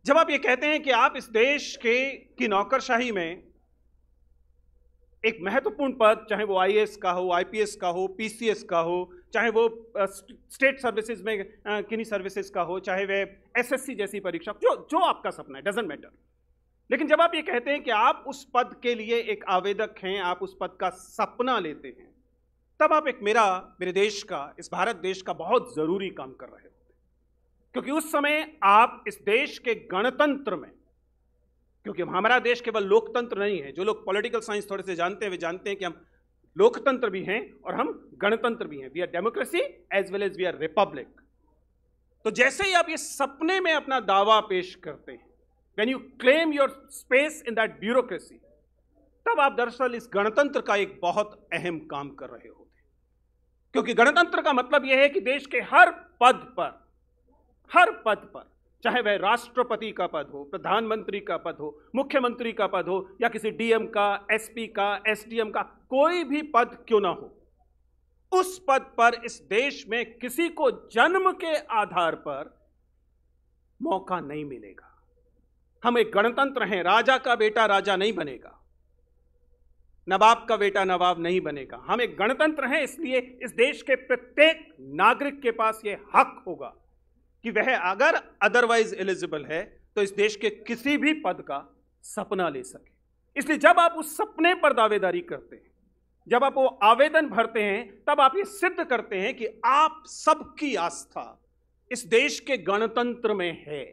जब आप ये कहते हैं कि आप इस देश की नौकरशाही में एक महत्वपूर्ण पद, चाहे वो आईएएस का हो, आईपीएस का हो, पीसीएस का हो, चाहे वो स्टेट सर्विसेज में किन्हीं सर्विसेज का हो, चाहे वह एसएससी जैसी परीक्षा, जो आपका सपना है, डजंट मैटर। लेकिन जब आप ये कहते हैं कि आप उस पद के लिए एक आवेदक हैं, आप उस पद का सपना लेते हैं, तब आप एक मेरे देश का, इस भारत देश का बहुत जरूरी काम कर रहे होते हैं। क्योंकि उस समय आप इस देश के गणतंत्र में, क्योंकि हमारा देश केवल लोकतंत्र नहीं है, जो लोग पॉलिटिकल साइंस थोड़े से जानते हैं वे जानते हैं कि हम लोकतंत्र भी हैं और हम गणतंत्र भी हैं। We are democracy as well as we are republic. तो जैसे ही आप ये सपने में अपना दावा पेश करते हैं, when you claim your space in that bureaucracy, तब आप दरअसल इस गणतंत्र का एक बहुत अहम काम कर रहे होते हैं। क्योंकि गणतंत्र का मतलब यह है कि देश के हर पद पर, चाहे वह राष्ट्रपति का पद हो, प्रधानमंत्री का पद हो, मुख्यमंत्री का पद हो, या किसी डीएम का, एसपी का, एसडीएम का, कोई भी पद क्यों ना हो, उस पद पर इस देश में किसी को जन्म के आधार पर मौका नहीं मिलेगा। हम एक गणतंत्र हैं, राजा का बेटा राजा नहीं बनेगा, नवाब का बेटा नवाब नहीं बनेगा। हम एक गणतंत्र हैं, इसलिए इस देश के प्रत्येक नागरिक के पास यह हक होगा कि वह अगर अदरवाइज एलिजिबल है तो इस देश के किसी भी पद का सपना ले सके। इसलिए जब आप उस सपने पर दावेदारी करते हैं, जब आप वो आवेदन भरते हैं, तब आप ये सिद्ध करते हैं कि आप सबकी आस्था इस देश के गणतंत्र में है।